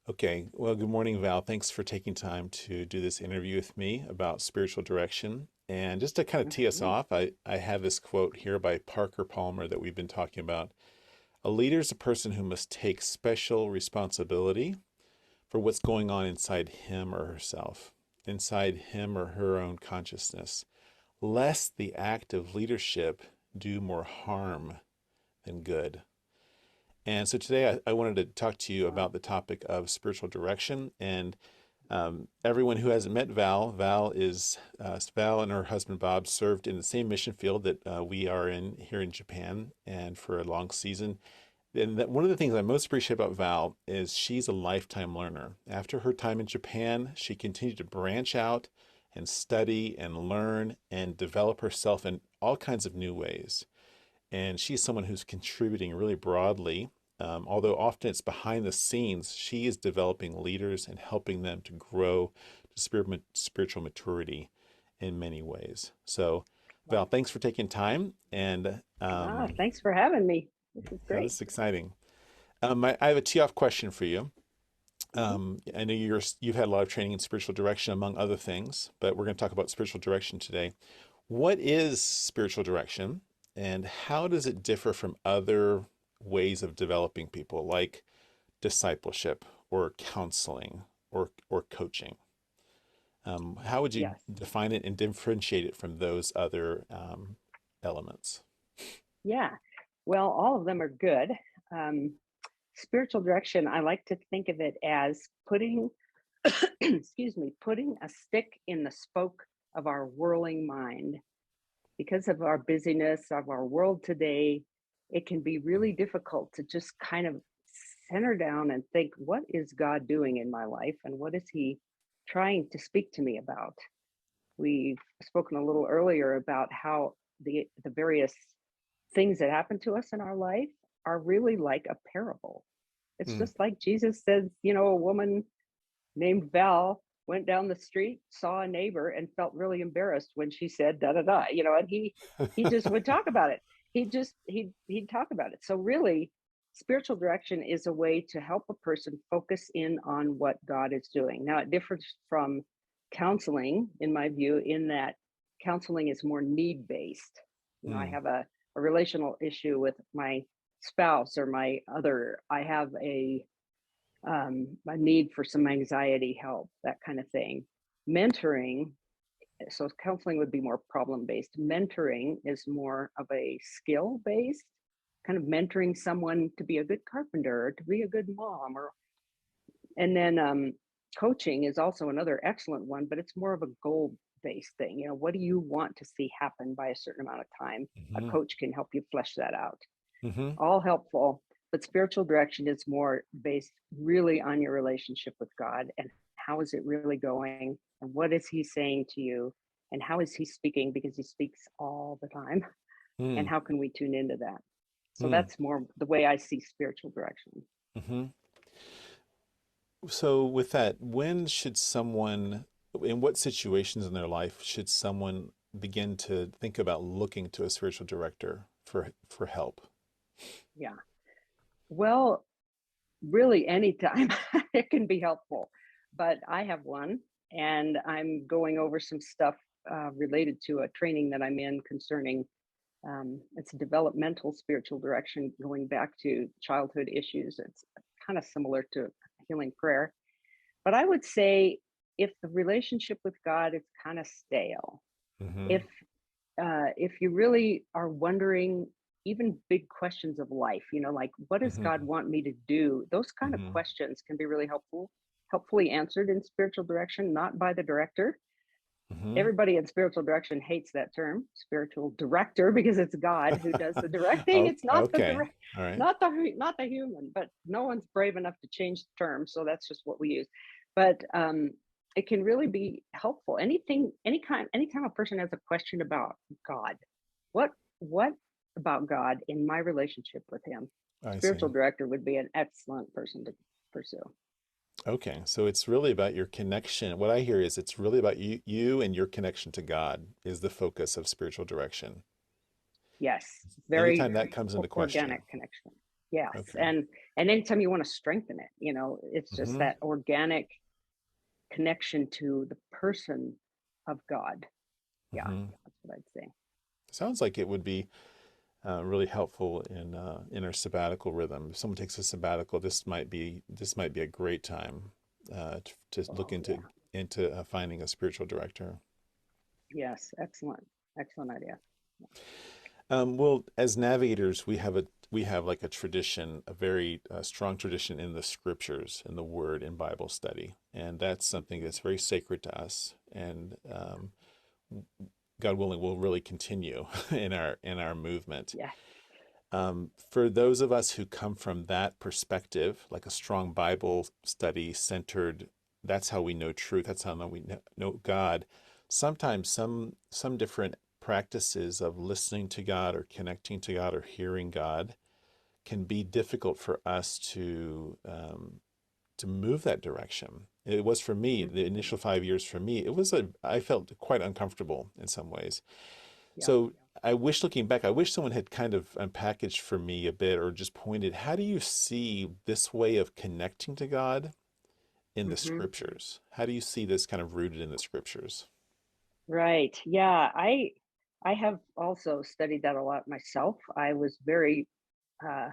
Okay, well, good morning, Val. Thanks for taking time to do this interview with me about spiritual direction. And just to kind of tee us Mhm. off, I have this quote here by Parker Palmer that we've been talking about. A leader is a person who must take special responsibility for what's going on inside him or herself, inside him or her own consciousness, lest the act of leadership do more harm than good. And so today I wanted to talk to you Wow. about the topic of spiritual direction. And everyone who hasn't met Val, Val and her husband Bob served in the same mission field that we are in here in Japan, and for a long season. And one of the things I most appreciate about Val is she's a lifetime learner. After her time in Japan, she continued to branch out and study and learn and develop herself in all kinds of new ways. And she's someone who's contributing really broadly. Although often it's behind the scenes, she is developing leaders and helping them to grow to spiritual maturity in many ways. So, Val, Wow. thanks for taking time. And Thanks for having me. This is yeah, great. this is exciting. I have a tee-off question for you. hmm I know you've had a lot of training in spiritual direction, among other things, but we're going to talk about spiritual direction today. What is spiritual direction, and how does it differ from other ways of developing people, like discipleship or counseling or coaching? How would you Yes. define it and differentiate it from those other elements? Yeah. Well, all of them are good. Um, Spiritual direction, I like to think of it as putting, excuse me, putting a stick in the spoke of our whirling mind. Because of our busyness of our world today, it can be really difficult to just kind of center down and think, what is God doing in my life? And what is He trying to speak to me about? We've spoken a little earlier about how the various things that happen to us in our life are really like a parable. It's Mm. just like Jesus says, a woman named Val went down the street, saw a neighbor, and felt really embarrassed when she said da da da, and he just would talk about it. He'd talk about it. So really, spiritual direction is a way to help a person focus in on what God is doing. Now it differs from counseling, in my view, in that counseling is more need based. I Mm. have a relational issue with my spouse or my other. I have a need for some anxiety help, that kind of thing. Mentoring, so counseling would be more problem based. Mentoring is more of a skill based, kind of mentoring someone to be a good carpenter or to be a good mom. And then coaching is also another excellent one, but it's more of a goal based thing. What do you want to see happen by a certain amount of time? A Hmm. coach can help you flesh that out. Hmm. All helpful, but spiritual direction is more based really on your relationship with God and how is it really going and what is He saying to you and how is He speaking, because He speaks all the time, and Mm. how can we tune into that? So Mm. that's more the way I see spiritual direction. Hmm. So, with that, in what situations in their life should someone begin to think about looking to a spiritual director for help? Yeah. Well, really anytime it can be helpful, but I have one, and I'm going over some stuff related to a training that I'm in concerning it's developmental spiritual direction going back to childhood issues. It's kind of similar to healing prayer, but I would say if the relationship with God is kind of stale, Hmm. if if you really are wondering even big questions of life, like what does God Hmm. want me to do? Those kind of Hmm. questions can be really helpfully answered in spiritual direction, not by the director. Hmm. Everybody in spiritual direction hates that term, spiritual director, because it's God who does the directing. Oh, It's not the okay. direct, All right. not the human. But no one's brave enough to change the term, so that's just what we use. But it can really be helpful. Anytime a person has a question about God, what what about God in my relationship with Him? I Spiritual see. director would be an excellent person to pursue. Okay, so it's really about your connection. What I hear is it's really about you and your connection to God is the focus of spiritual direction. Yes, very Anytime that comes into question. organic connection. Yes. Okay. And anytime you want to strengthen it, it's just Hmm. that organic connection to the person of God. Yeah, Hmm. that's what I'd say. Sounds like it would be really helpful in our sabbatical rhythm. If someone takes a sabbatical, this might be a great time to look Oh yeah. into finding a spiritual director. Yes. Excellent. Excellent idea. Well, as navigators, we have like a tradition, a very strong tradition in the scriptures, in the Word, in Bible study, and that's something that's very sacred to us. And God willing, will really continue in our movement. Yeah. For those of us who come from that perspective, like a strong Bible study centered, that's how we know truth. That's how we know God. Sometimes some different practices of listening to God or connecting to God or hearing God can be difficult for us to move that direction. It was for me, the Mhm. initial 5 years for me, I felt quite uncomfortable in some ways. Yeah. So I wish looking back, I wish someone had kind of unpackaged for me a bit or just pointed, how do you see this way of connecting to God in the Hmm. scriptures? How do you see this kind of rooted in the scriptures? Right. Yeah. I have also studied that a lot myself. I was uh,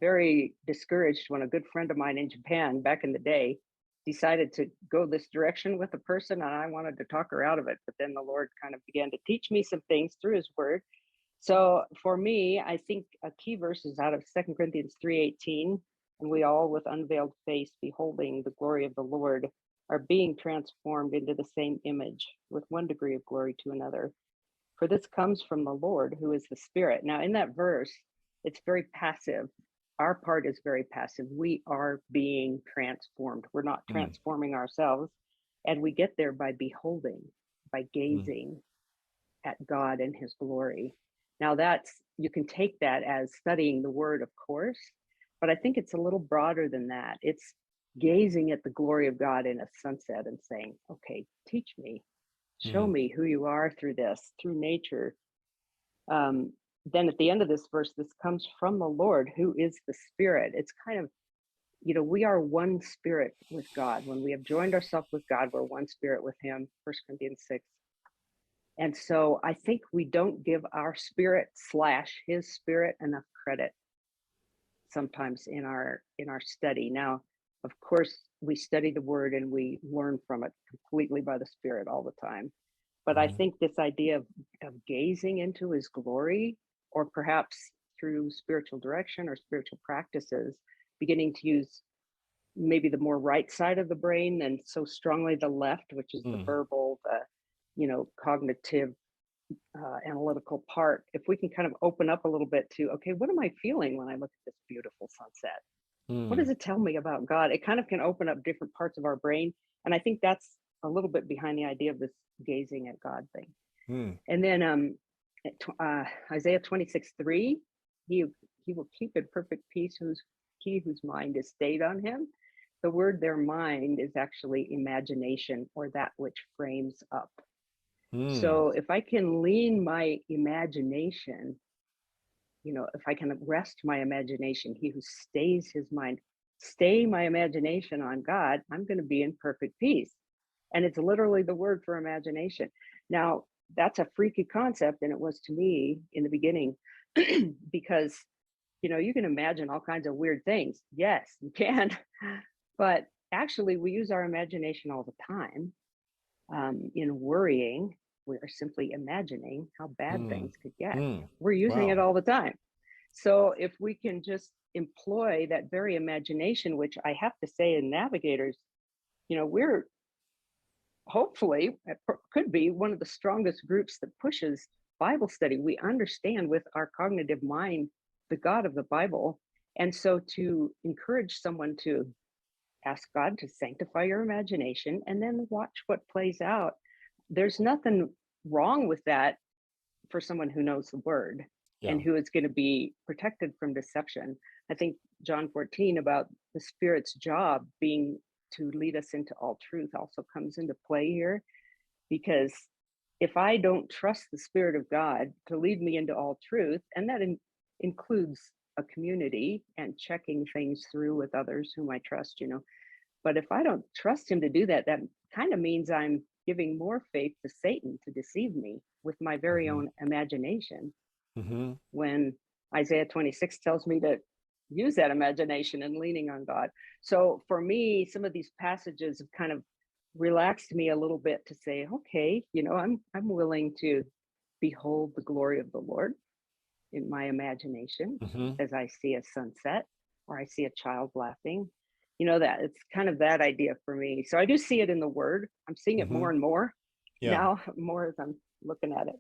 very discouraged when a good friend of mine in Japan back in the day decided to go this direction with a person, and I wanted to talk her out of it. But then the Lord kind of began to teach me some things through His Word. So for me, I think a key verse is out of 2 Corinthians 3:18, and we all with unveiled face beholding the glory of the Lord are being transformed into the same image with one degree of glory to another. For this comes from the Lord who is the Spirit. Now in that verse, it's very passive. Our part is very passive. We are being transformed. We're not Mm, transforming ourselves. And we get there by beholding, by mm, gazing at God and His glory. Now, you can take that as studying the Word, of course, but I think it's a little broader than that. It's gazing at the glory of God in a sunset and saying, okay, teach me, show mm, me who you are through this, through nature. Um, then at the end of this verse, this comes from the Lord, who is the Spirit. It's kind of, we are one spirit with God. When we have joined ourselves with God, we're one spirit with Him, 1 Corinthians 6. And so I think we don't give our spirit slash His Spirit enough credit sometimes in our study. Now, of course, we study the Word and we learn from it completely by the Spirit all the time. But I mm, think this idea of gazing into His glory, or perhaps through spiritual direction or spiritual practices, beginning to use maybe the more right side of the brain than so strongly the left, which is the mm, verbal, the cognitive, analytical part. If we can kind of open up a little bit to, okay, what am I feeling when I look at this beautiful sunset? What does mm, it tell me about God? It kind of can open up different parts of our brain. And I think that's a little bit behind the idea of this gazing at God thing. mm, And then Isaiah 26:3, he, he will keep in perfect peace whose mind is stayed on him. The word their mind is actually imagination, or that which frames up. mm, So if I can lean my imagination, if I can rest my imagination, he who stays his mind, stay my imagination on God, I'm going to be in perfect peace. And it's literally the word for imagination. Now, that's a freaky concept, and it was to me in the beginning, because you can imagine all kinds of weird things. Yes, you can. But actually, we use our imagination all the time. In worrying, we are simply imagining how bad mm, things could get. mm. We're using it Wow. all the time. So if we can just employ that very imagination, which I have to say in Navigators, we're hopefully could be one of the strongest groups that pushes Bible study. We understand with our cognitive mind the God of the Bible. And so to encourage someone to ask God to sanctify your imagination and then watch what plays out, there's nothing wrong with that for someone who knows the word Yeah. and who is going to be protected from deception. I think John 14 about the Spirit's job being to lead us into all truth also comes into play here, because if I don't trust the Spirit of God to lead me into all truth, and that includes a community and checking things through with others whom I trust, But if I don't trust him to do that, that kind of means I'm giving more faith to Satan to deceive me with my very Hmm. own imagination, Hmm. when Isaiah 26 tells me to use that imagination and leaning on God. So for me, some of these passages have kind of relaxed me a little bit to say, okay, I'm willing to behold the glory of the Lord in my imagination Hmm. as I see a sunset or I see a child laughing. That it's kind of that idea for me. So I do see it in the word. I'm seeing it more Hmm. and more Yeah. now, more as I'm looking at it.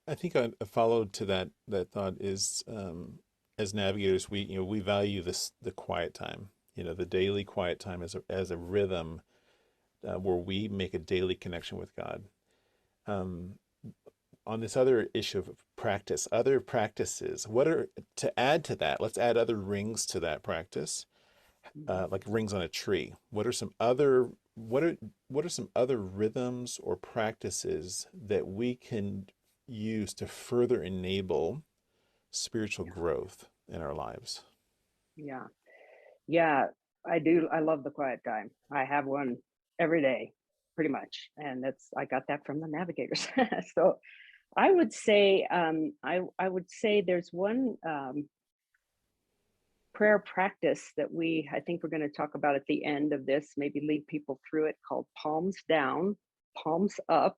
I think a follow to that thought is, as navigators, we value the quiet time, the daily quiet time as a rhythm, where we make a daily connection with God. Um, on this other issue of practice, other practices, what are to add to that? Let's add other rings to that practice, Mhm. like rings on a tree. What are some other rhythms or practices that we can use to further enable spiritual Yeah. growth in our lives? Yeah. Yeah. I do. I love the quiet time. I have one every day, pretty much. And I got that from the navigators. So I would say there's one prayer practice that I think we're going to talk about at the end of this, maybe lead people through it, called palms down, palms up.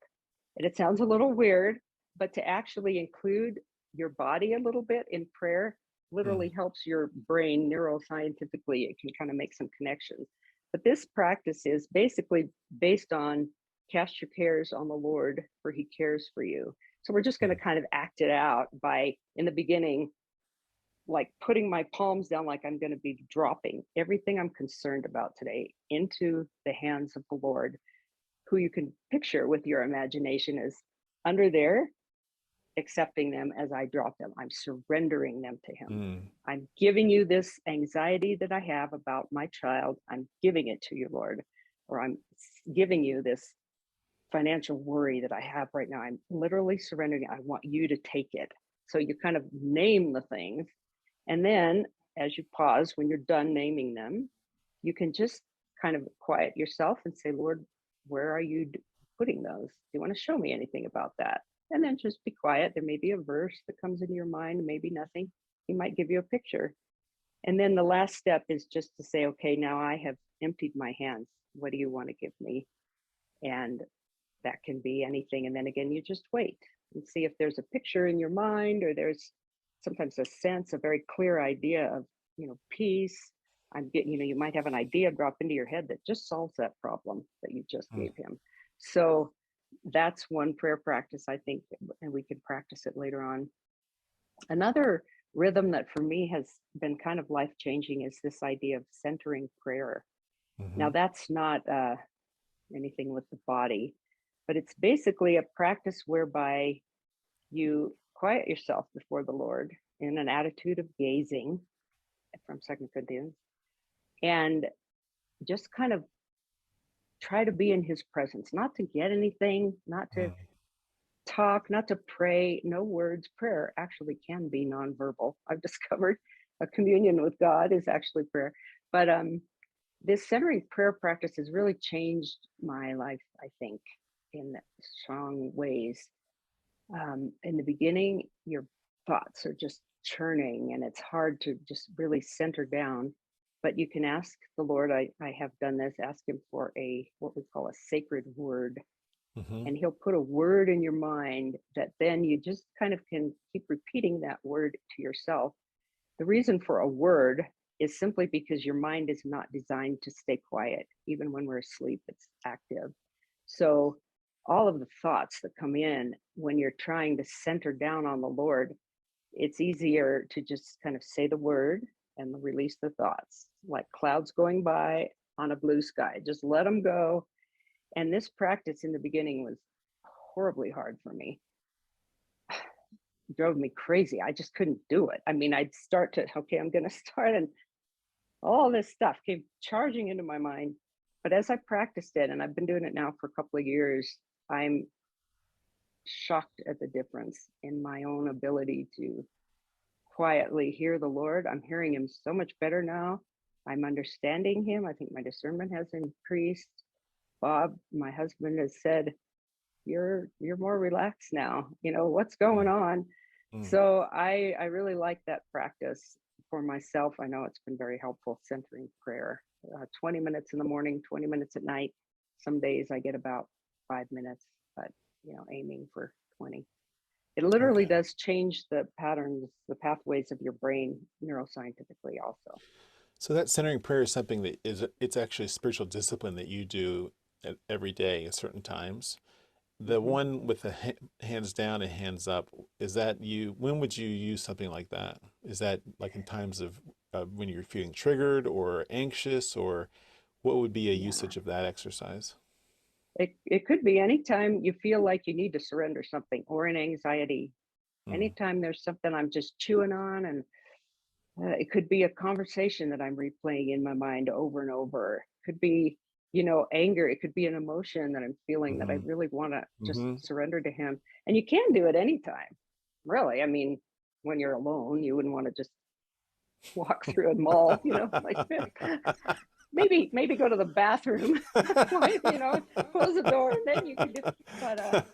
And it sounds a little weird, but to actually include your body a little bit in prayer Mm, literally helps your brain neuroscientifically. It can kind of make some connections. But this practice is basically based on cast your cares on the Lord, for he cares for you. So we're just going to mm, kind of act it out by, in the beginning, like putting my palms down, like I'm going to be dropping everything I'm concerned about today into the hands of the Lord, who you can picture with your imagination as under there, accepting them as I drop them. I'm surrendering them to him. mm, I'm giving you this anxiety that I have about my child. I'm giving it to you, Lord. Or I'm giving you this financial worry that I have right now. I'm literally surrendering. I want you to take it. So you kind of name the things. And then as you pause, when you're done naming them, you can just kind of quiet yourself and say, Lord, where are you putting those? Do you want to show me anything about that? And then just be quiet. There may be a verse that comes into your mind, maybe nothing. He might give you a picture. And then the last step is just to say, okay, now I have emptied my hands. What do you want to give me? And that can be anything. And then again, you just wait and see if there's a picture in your mind, or there's sometimes a sense, a very clear idea of, peace. I'm getting, you might have an idea drop into your head that just solves that problem that you just mm, gave him. So that's one prayer practice, I think, and we can practice it later on. Another rhythm that for me has been kind of life changing is this idea of centering prayer. Now, mhm, that's not anything with the body, but it's basically a practice whereby you quiet yourself before the Lord in an attitude of gazing, from Second Corinthians, and just kind of try to be in his presence, not to get anything, not to mm, talk, not to pray, no words. Prayer actually can be nonverbal. I've discovered a communion with God is actually prayer. But this centering prayer practice has really changed my life, I think, in strong ways. In the beginning, your thoughts are just churning and it's hard to just really center down. But you can ask the Lord, I have done this, ask him for what we call a sacred word. mhm, And he'll put a word in your mind that then you just kind of can keep repeating that word to yourself. The reason for a word is simply because your mind is not designed to stay quiet. Even when we're asleep, it's active. So, all of the thoughts that come in when you're trying to center down on the Lord, it's easier to just kind of say the word and release the thoughts, like clouds going by on a blue sky. Just let them go. And this practice in the beginning was horribly hard for me. It drove me crazy. I just couldn't do it. I mean, I'd start to, okay, I'm going to start, and all this stuff came charging into my mind. But as I practiced it, and I've been doing it now for a couple of years, I'm shocked at the difference in my own ability to quietly hear the Lord. I'm hearing him so much better now. I'm understanding him. I think my discernment has increased. Bob, my husband, has said, you're more relaxed now. What's going on? Mm. So I really like that practice for myself. I know it's been very helpful, centering prayer. 20 minutes in the morning, 20 minutes at night. Some days I get about 5 minutes, but aiming for 20. It literally Okay. does change the patterns, the pathways of your brain neuroscientifically also. So that centering prayer is something that it's actually a spiritual discipline that you do every day at certain times. The Hmm. one with the hands down and hands up, is that you, when would you use something like that? Is that like in times of when you're feeling triggered or anxious, or what would be a Yeah. usage of that exercise? It could be anytime you feel like you need to surrender something or an anxiety. Mm. Anytime there's something I'm just chewing on, and it could be a conversation that I'm replaying in my mind over and over. It could be, anger. It could be an emotion that I'm feeling that I Mm-hmm. really want to just Mm-hmm. surrender to him. And you can do it anytime, really. I mean, when you're alone, you wouldn't want to just walk through a mall, like maybe go to the bathroom, close the door, and then you can do. But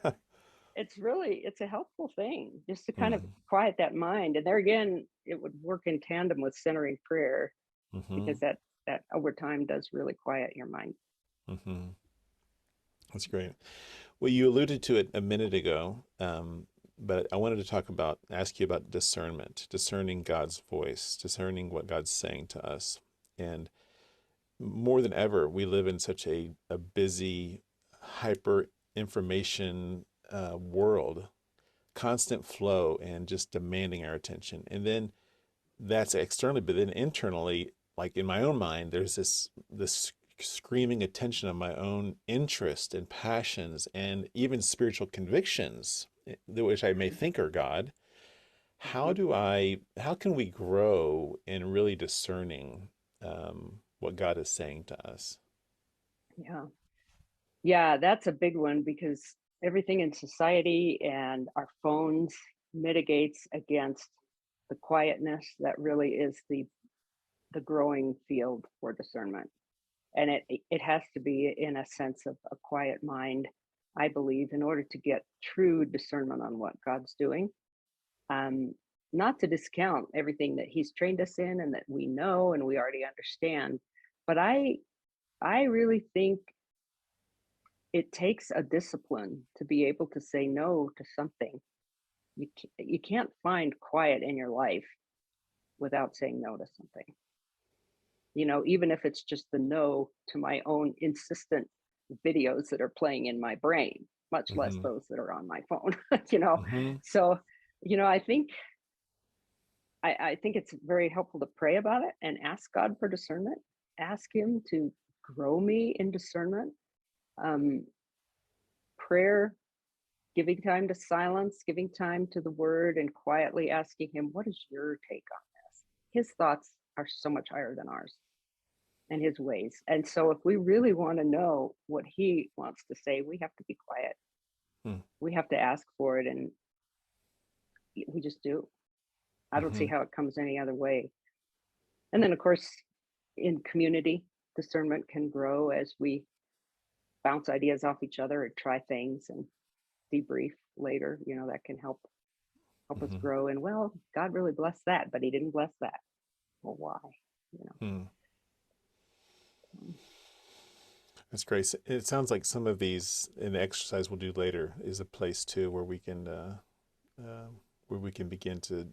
it's a helpful thing just to kind of Mm. quiet that mind. And there again, it would work in tandem with centering prayer, Mm-hmm. because that over time does really quiet your mind. Mm-hmm. That's great. Well, you alluded to it a minute ago, but I wanted to ask you about discernment, discerning God's voice, discerning what God's saying to us. And more than ever, we live in such a busy, hyper information world, constant flow and just demanding our attention. And then that's externally, but then internally, like in my own mind, there's this screaming attention of my own interest and passions and even spiritual convictions, which I may think are God. Hmm. How can we grow in really discerning what God is saying to us? Yeah. Yeah, that's a big one, because everything in society and our phones mitigates against the quietness that really is the growing field for discernment. And it has to be in a sense of a quiet mind, I believe, in order to get true discernment on what God's doing. um, Not to discount everything that he's trained us in and that we know and we already understand, but I really think it takes a discipline to be able to say no to something. You can't find quiet in your life without saying no to something. Even if it's just the no to my own insistent videos that are playing in my brain, much less Mm-hmm. those that are on my phone. you know Mm-hmm. so I think it's very helpful to pray about it and ask God for discernment. Ask him to grow me in discernment. um, Prayer, giving time to silence, giving time to the word, and quietly asking him, what is your take on this? His thoughts are so much higher than ours, and his ways. And so if we really want to know what he wants to say, we have to be quiet. We have to ask for it, and we just do. I don't see Mm-hmm. how it comes any other way. And then, of course, in community, discernment can grow as we bounce ideas off each other or try things and debrief later. That can help us Mm-hmm. grow. And well, God really blessed that, but he didn't bless that. Well, why? You know. Mm-hmm. That's great. It sounds like some of these in the exercise we'll do later is a place too uh, where we can begin to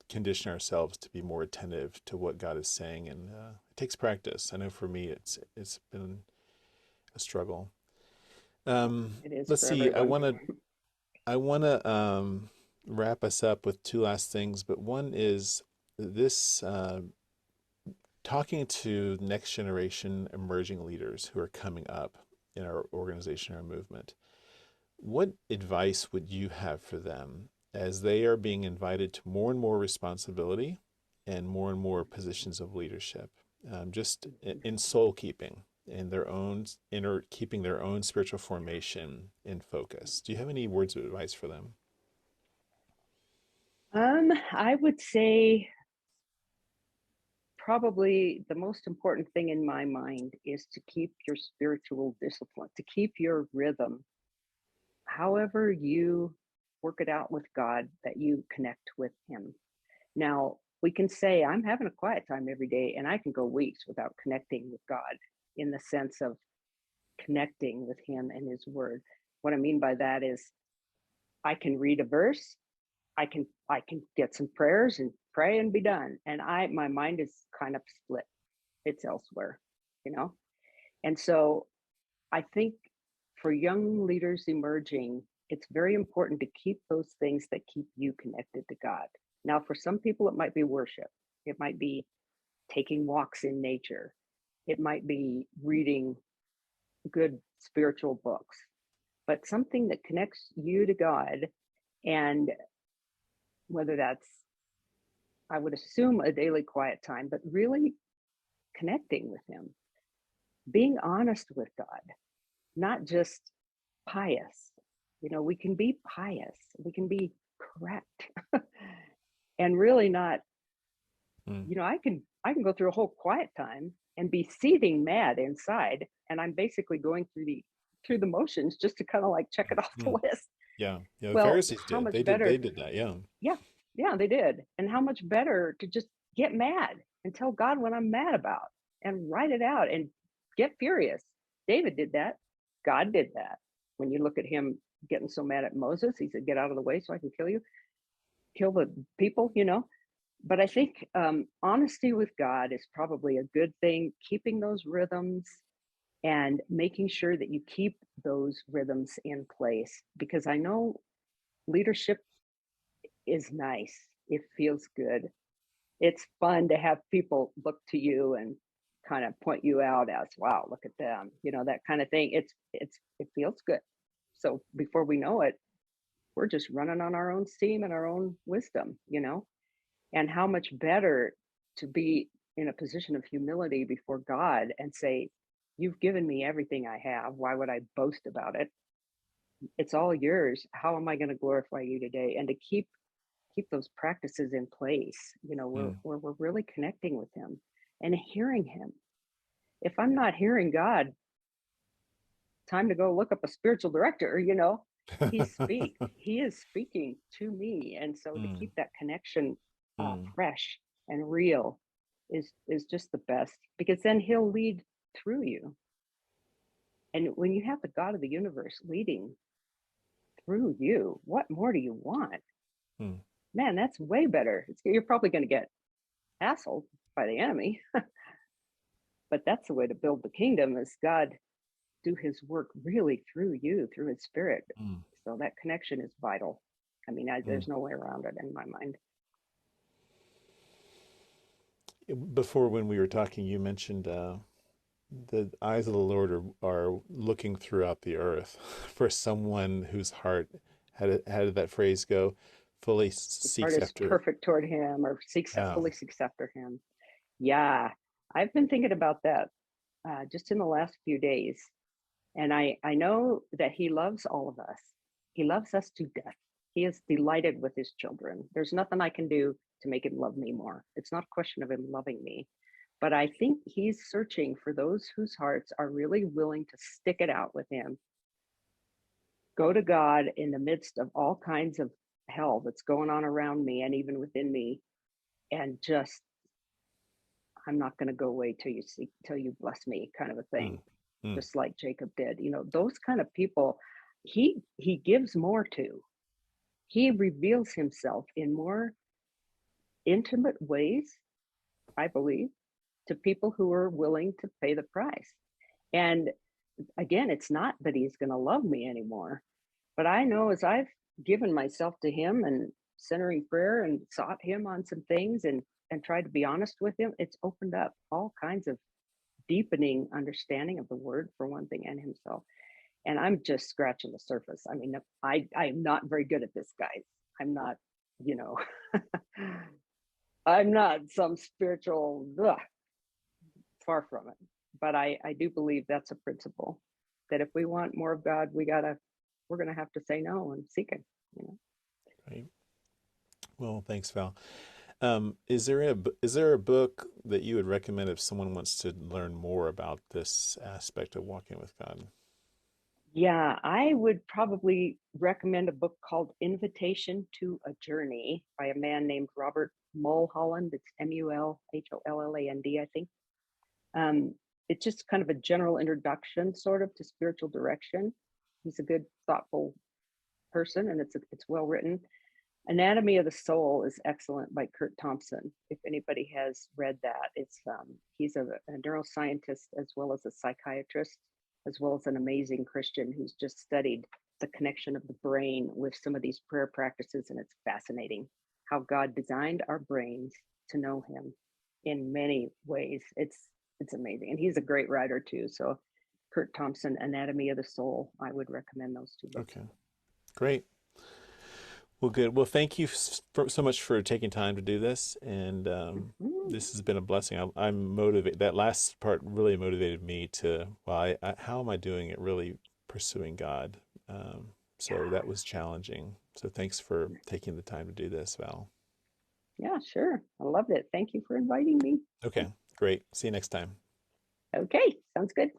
condition ourselves to be more attentive to what God is saying, and it takes practice. I know for me, it's been a struggle. It is Let's for see. I everyone. want to I want to wrap us up with two last things, but one is this talking to next generation emerging leaders who are coming up in our organization, our movement. What advice would you have for them as they are being invited to more and more responsibility and more positions of leadership, just in soul keeping, in their own inner, keeping their own spiritual formation in focus? Do you have any words of advice for them? I would say probably the most important thing in my mind is to keep your spiritual discipline, to keep your rhythm, however you work it out with God, that you connect with Him. Now, we can say, I'm having a quiet time every day, and I can go weeks without connecting with God in the sense of connecting with Him and His Word. What I mean by that is I can read a verse, I can get some prayers and pray and be done. And my mind is kind of split. It's elsewhere, you know? And so I think for young leaders emerging, it's very important to keep those things that keep you connected to God. Now, for some people, it might be worship, it might be taking walks in nature, it might be reading good spiritual books, but something that connects you to God. And whether that's, I would assume, a daily quiet time, but really connecting with Him, being honest with God, not just pious. You know, we can be pious, we can be correct, and really not, Mm. you know, I can go through a whole quiet time and be seething mad inside, and I'm basically going through the motions just to kind of like check it off the Mm. list. Yeah. Yeah. The Well, Pharisees how did. much They better? did that. Yeah. Yeah, yeah, they did. And how much better to just get mad and tell God what I'm mad about and write it out and get furious. David did that. God did that. When you look at him getting so mad at Moses, he said, "Get out of the way so I can kill you, kill the people," you know. But I think honesty with God is probably a good thing, keeping those rhythms and making sure that you keep those rhythms in place. Because I know leadership is nice, it feels good, it's fun to have people look to you and kind of point you out as, wow, look at them, you know, that kind of thing. It feels good. So before we know it, we're just running on our own steam and our own wisdom, you know. And how much better to be in a position of humility before God and say, you've given me everything I have, why would I boast about it? It's all yours. How am I going to glorify you today? And to keep those practices in place, you know, Mm. where we're really connecting with Him and hearing Him. If I'm not hearing God, time to go look up a spiritual director, you know. He is speaking to me. And so to Mm. keep that connection Mm. fresh and real is just the best, because then He'll lead through you. And when you have the God of the universe leading through you, what more do you want? Mm. Man, that's way better. You're probably going to get hassled by the enemy, but that's the way to build the kingdom, is God do His work really through you, through His Spirit. Mm. So that connection is vital. I mean, Mm. there's no way around it in my mind. Before, when we were talking, you mentioned the eyes of the Lord are looking throughout the earth for someone whose heart, how did that phrase go? Fully His heart seeks is after. perfect toward Him, or Yeah. fully seeks after Him. Yeah, I've been thinking about that just in the last few days. And I know that He loves all of us. He loves us to death. He is delighted with His children. There's nothing I can do to make Him love me more. It's not a question of Him loving me. But I think He's searching for those whose hearts are really willing to stick it out with Him, go to God in the midst of all kinds of hell that's going on around me and even within me, and just, I'm not going to go away till you bless me, kind of a Mm. thing, Mm. just like Jacob did. You know, those kind of people, he gives more to. He reveals Himself in more intimate ways, I believe, to people who are willing to pay the price. And again, it's not that He's going to love me anymore, but I know as I've given myself to Him and centering prayer and sought Him on some things and tried to be honest with Him, it's opened up all kinds of deepening understanding of the Word, for one thing, and Himself. And I'm just scratching the surface. I mean, I'm not very good at this, guys. I'm not, you know, I'm not some spiritual, far from it. But I do believe that's a principle, that if we want more of God, we're gonna have to say no and seek Him. You know. Right. Well, thanks, Val. Is there a book that you would recommend if someone wants to learn more about this aspect of walking with God? Yeah, I would probably recommend a book called Invitation to a Journey by a man named Robert Mulholland. It's Mulholland, I think. Um, it's just kind of a general introduction, sort of, to spiritual direction. He's a good, thoughtful person, and it's well written. Anatomy of the Soul is excellent by Kurt Thompson. If anybody has read that, it's he's a neuroscientist as well as a psychiatrist, as well as an amazing Christian who's just studied the connection of the brain with some of these prayer practices, and it's fascinating how God designed our brains to know Him in many ways. It's amazing, and he's a great writer too. So, Kurt Thompson, Anatomy of the Soul, I would recommend those two books. Okay, great. Well, good. Well, thank you so much for taking time to do this, and Mhm. this has been a blessing. I'm motivated. That last part really motivated me to, well, how am I doing it? Really pursuing God. So that was challenging. So thanks for taking the time to do this, Val. Yeah, sure. I loved it. Thank you for inviting me. Okay, great. See you next time. Okay, sounds good.